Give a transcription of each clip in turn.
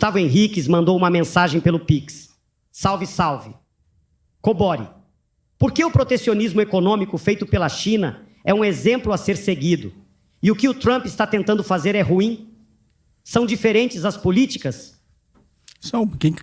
Gustavo Henriques mandou uma mensagem pelo Pix. Salve, salve. Cobori, por que o protecionismo econômico feito pela China é um exemplo a ser seguido? E o que o Trump está tentando fazer é ruim? São diferentes as políticas?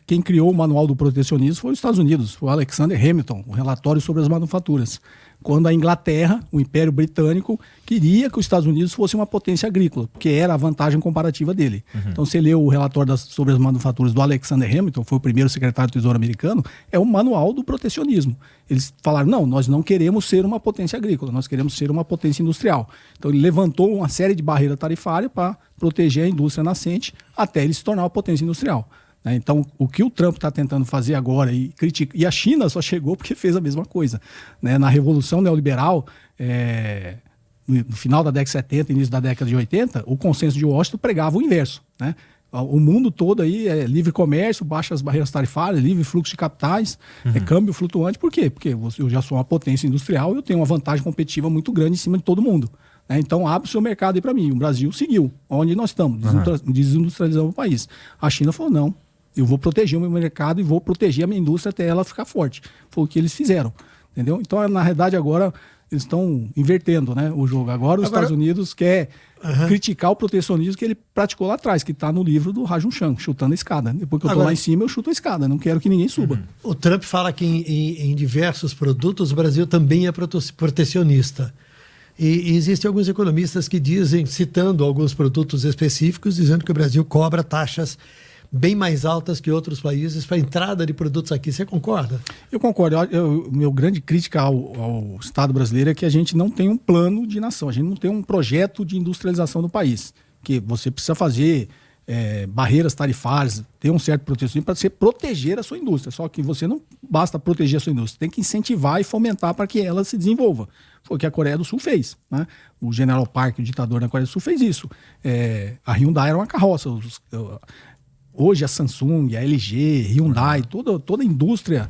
Quem criou o manual do protecionismo foi os Estados Unidos, foi o Alexander Hamilton, o relatório sobre as manufaturas. Quando a Inglaterra, o Império Britânico, queria que os Estados Unidos fosse uma potência agrícola, porque era a vantagem comparativa dele. Então, você lê o relatório sobre as manufaturas do Alexander Hamilton, foi o primeiro secretário do Tesouro americano, é o manual do protecionismo. Eles falaram, não, nós não queremos ser uma potência agrícola, nós queremos ser uma potência industrial. Então, ele levantou uma série de barreiras tarifárias para proteger a indústria nascente até ele se tornar uma potência industrial. Então, o que o Trump está tentando fazer agora e critica, e a China só chegou porque fez a mesma coisa. Na Revolução Neoliberal, no final da década de 70, início da década de 80, o consenso de Washington pregava o inverso. O mundo todo aí é livre comércio, baixas barreiras tarifárias, livre fluxo de capitais, câmbio flutuante. Por quê? Porque eu já sou uma potência industrial e eu tenho uma vantagem competitiva muito grande em cima de todo mundo. Então, abre o seu mercado aí para mim. O Brasil seguiu. Onde nós estamos? Desindustrializando o país. A China falou, não. Eu vou proteger o meu mercado e vou proteger a minha indústria até ela ficar forte. Foi o que eles fizeram, entendeu? Então, na realidade, agora eles estão invertendo, o jogo. Agora os Estados Unidos quer criticar o protecionismo que ele praticou lá atrás, que está no livro do Rajun Chang, chutando a escada. Depois que eu estou lá em cima, eu chuto a escada. Não quero que ninguém suba. O Trump fala que em diversos produtos o Brasil também é protecionista. E existem alguns economistas que dizem, citando alguns produtos específicos, dizendo que o Brasil cobra taxas bem mais altas que outros países para a entrada de produtos aqui. Você concorda? Eu concordo. Meu grande crítica ao Estado brasileiro é que a gente não tem um plano de nação, a gente não tem um projeto de industrialização do país, que você precisa fazer barreiras tarifárias, ter um certo protecionismo para você proteger a sua indústria. Só que você não basta proteger a sua indústria, tem que incentivar e fomentar para que ela se desenvolva. Foi o que a Coreia do Sul fez. O General Park, o ditador da Coreia do Sul, fez isso. A Hyundai era uma carroça. Hoje a Samsung, a LG, Hyundai, toda a indústria,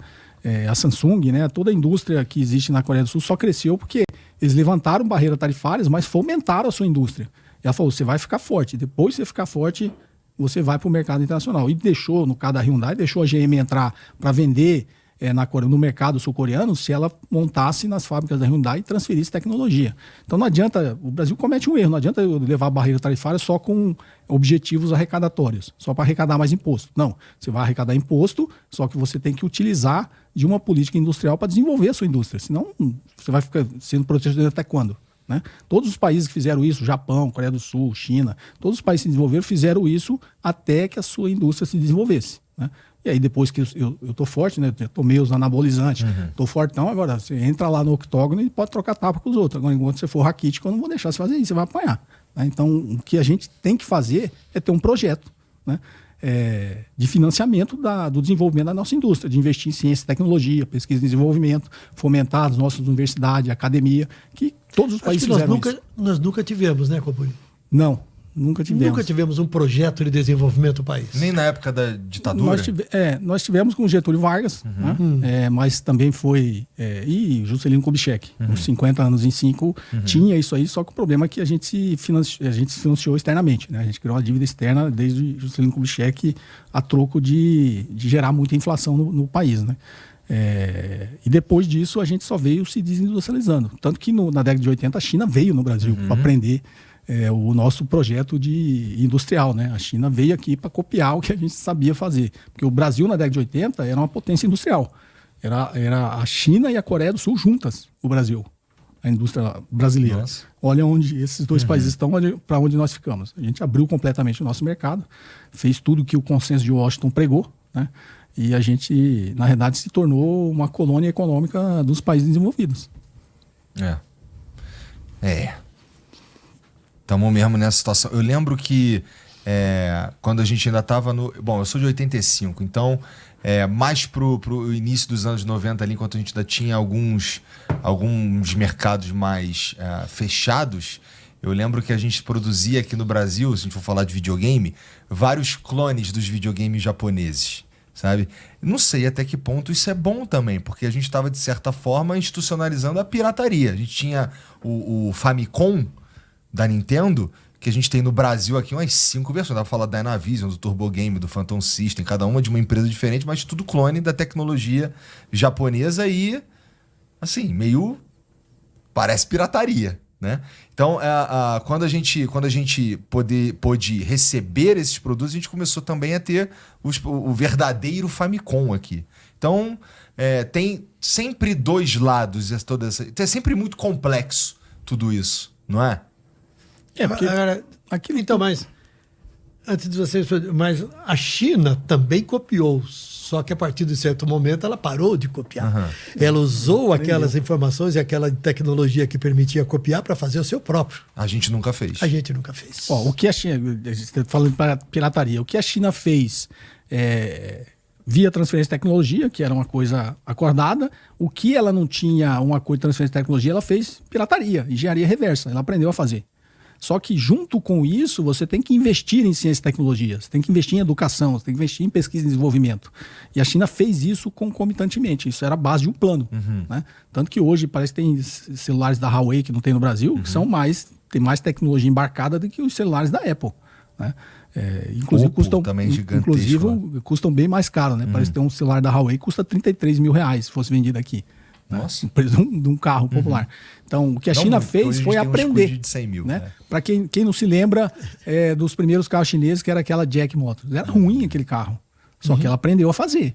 a Samsung, toda a indústria que existe na Coreia do Sul só cresceu porque eles levantaram barreiras tarifárias, mas fomentaram a sua indústria. Ela falou, você vai ficar forte, depois de você ficar forte, você vai para o mercado internacional. E deixou, no caso da Hyundai, deixou a GM entrar para vender no mercado sul-coreano se ela montasse nas fábricas da Hyundai e transferisse tecnologia. Então não adianta, o Brasil comete um erro, não adianta eu levar barreira tarifária só com objetivos arrecadatórios, só para arrecadar mais imposto. Não, você vai arrecadar imposto, só que você tem que utilizar de uma política industrial para desenvolver a sua indústria, senão você vai ficar sendo protegido até quando? Todos os países que fizeram isso, Japão, Coreia do Sul, China, todos os países que se desenvolveram fizeram isso até que a sua indústria se desenvolvesse. E aí depois que eu tô forte, eu tomei os anabolizantes, tô fortão, agora você entra lá no octógono e pode trocar tapa com os outros. Agora, enquanto você for raquítico, eu não vou deixar você fazer isso, você vai apanhar. Então, o que a gente tem que fazer é ter um projeto de financiamento do desenvolvimento da nossa indústria, de investir em ciência e tecnologia, pesquisa e desenvolvimento, fomentar as nossas universidades, academia, que todos os países fizeram isso. Nós nunca tivemos, né, Cobori? Não. Nunca tivemos um projeto de desenvolvimento do país. Nem na época da ditadura? Nós tivemos com Getúlio Vargas, mas também foi... e Juscelino Kubitschek, uns 50 anos em 5, tinha isso aí, só que o problema é que a gente se financiou externamente. A gente criou uma dívida externa desde Juscelino Kubitschek a troco de gerar muita inflação no país. E depois disso a gente só veio se desindustrializando. Tanto que na década de 80 a China veio no Brasil para aprender o nosso projeto industrial. A China veio aqui para copiar o que a gente sabia fazer. Porque o Brasil, na década de 80, era uma potência industrial. Era a China e a Coreia do Sul juntas, o Brasil, a indústria brasileira. Nossa. Olha onde esses dois países estão, para onde nós ficamos. A gente abriu completamente o nosso mercado, fez tudo que o consenso de Washington pregou, e a gente, na verdade, se tornou uma colônia econômica dos países desenvolvidos. Estamos mesmo nessa situação. Eu lembro que quando a gente ainda estava no... Bom, eu sou de 85, então mais pro início dos anos 90 ali, enquanto a gente ainda tinha alguns mercados mais fechados, eu lembro que a gente produzia aqui no Brasil, se a gente for falar de videogame, vários clones dos videogames japoneses, sabe? Não sei até que ponto isso é bom também, porque a gente estava, de certa forma, institucionalizando a pirataria. A gente tinha o Famicom da Nintendo, que a gente tem no Brasil aqui umas 5 versões. Dá pra falar da Dynavision, do Turbo Game, do Phantom System, cada uma de uma empresa diferente, mas tudo clone da tecnologia japonesa e, assim, meio... parece pirataria, né? Então, quando a gente pôde receber esses produtos, a gente começou também a ter o verdadeiro Famicom aqui. Então, tem sempre dois lados, é sempre muito complexo tudo isso, não é? Porque então, mas antes de vocês, mas a China também copiou, só que a partir de certo momento ela parou de copiar. Uhum. Ela usou aquelas informações e aquela tecnologia que permitia copiar para fazer o seu próprio. A gente nunca fez. A gente nunca fez. O que a China, falando para pirataria, o que a China fez via transferência de tecnologia, que era uma coisa acordada, o que ela não tinha um acordo de transferência de tecnologia, ela fez pirataria, engenharia reversa, ela aprendeu a fazer. Só que junto com isso, você tem que investir em ciência e tecnologia, você tem que investir em educação, você tem que investir em pesquisa e desenvolvimento. E a China fez isso concomitantemente, isso era a base de um plano. Né? Tanto que hoje parece que tem celulares da Huawei que não tem no Brasil, que tem mais tecnologia embarcada do que os celulares da Apple. Né? Inclusive, custam bem mais caro. Né? Parece que tem um celular da Huawei que custa R$33 mil se fosse vendido aqui. Nossa. Preço de um carro popular. Então, o que a China fez foi aprender. De 100 mil, né? Para quem não se lembra dos primeiros carros chineses, que era aquela Jack Motors. Era ruim aquele carro. Só que ela aprendeu a fazer.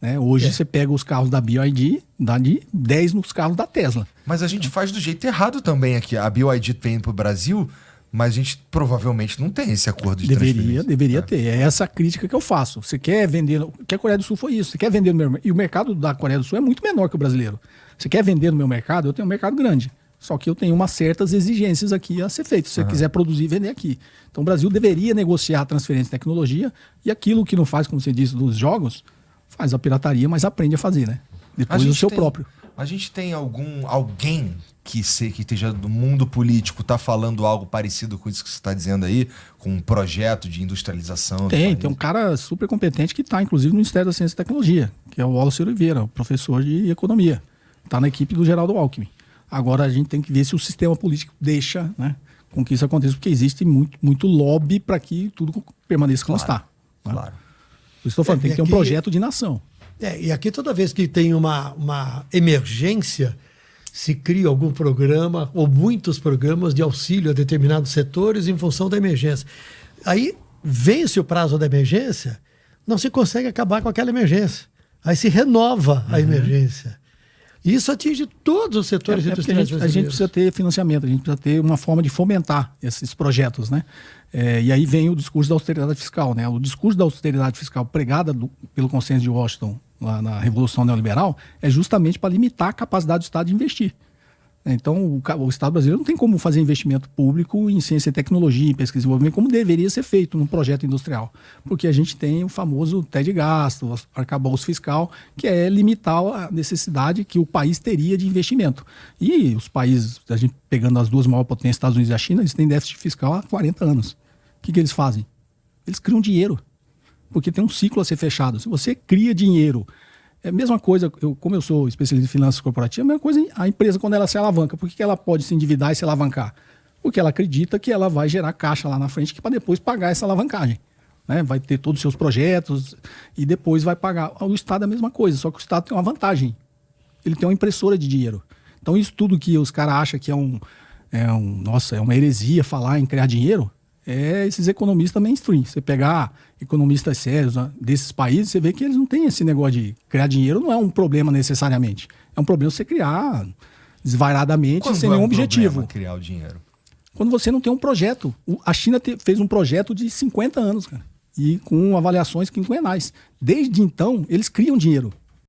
Né? Hoje você pega os carros da BYD, dá de 10 nos carros da Tesla. Mas a gente faz do jeito errado também aqui. A BYD vem para o Brasil, mas a gente provavelmente não tem esse acordo de transferência. Deveria ter. É essa a crítica que eu faço. Você quer vender... O que a Coreia do Sul foi isso. Você quer vender no meu... E o mercado da Coreia do Sul é muito menor que o brasileiro. Você quer vender no meu mercado? Eu tenho um mercado grande. Só que eu tenho umas certas exigências aqui a ser feito. Se você quiser produzir e vender aqui. Então o Brasil deveria negociar a transferência de tecnologia e aquilo que não faz, como você disse, dos jogos, faz a pirataria, mas aprende a fazer, né? Depois o seu próprio. A gente tem alguém que esteja do mundo político está falando algo parecido com isso que você está dizendo aí, com um projeto de industrialização? Tem um cara super competente que está, inclusive, no Ministério da Ciência e Tecnologia, que é o Wallace Oliveira, o professor de economia. Está na equipe do Geraldo Alckmin. Agora a gente tem que ver se o sistema político deixa, né, com que isso aconteça, porque existe muito lobby para que tudo permaneça como está. Né? Claro. Eu estou falando, tem que ter um projeto de nação. E aqui toda vez que tem uma emergência, se cria algum programa ou muitos programas de auxílio a determinados setores em função da emergência. Aí vence o prazo da emergência, não se consegue acabar com aquela emergência. Aí se renova a emergência. E isso atinge todos os setores industriais brasileiros. A gente precisa ter financiamento, a gente precisa ter uma forma de fomentar esses projetos, né? E aí vem o discurso da austeridade fiscal, né? O discurso da austeridade fiscal pregada pelo consenso de Washington lá na Revolução Neoliberal é justamente para limitar a capacidade do Estado de investir. Então, o Estado brasileiro não tem como fazer investimento público em ciência e tecnologia, em pesquisa e desenvolvimento, como deveria ser feito num projeto industrial. Porque a gente tem o famoso teto de gasto, o arcabouço fiscal, que é limitar a necessidade que o país teria de investimento. E os países, a gente pegando as duas maiores potências, Estados Unidos e a China, eles têm déficit fiscal há 40 anos. O que eles fazem? Eles criam dinheiro, porque tem um ciclo a ser fechado. Se você cria dinheiro... É a mesma coisa, como eu sou especialista em finanças corporativas, a mesma coisa a empresa quando ela se alavanca. Por que ela pode se endividar e se alavancar? Porque ela acredita que ela vai gerar caixa lá na frente para depois pagar essa alavancagem. Né? Vai ter todos os seus projetos e depois vai pagar. O Estado é a mesma coisa, só que o Estado tem uma vantagem. Ele tem uma impressora de dinheiro. Então isso tudo que os caras acham que é uma heresia falar em criar dinheiro, esses economistas mainstream. Você pegar economistas sérios, né, desses países, você vê que eles não têm esse negócio de criar dinheiro, não é um problema necessariamente. É um problema você criar desvairadamente, sem nenhum objetivo. Criar o dinheiro? Quando você não tem um projeto. A China fez um projeto de 50 anos, cara, e com avaliações quinquenais. Desde então, eles criam dinheiro.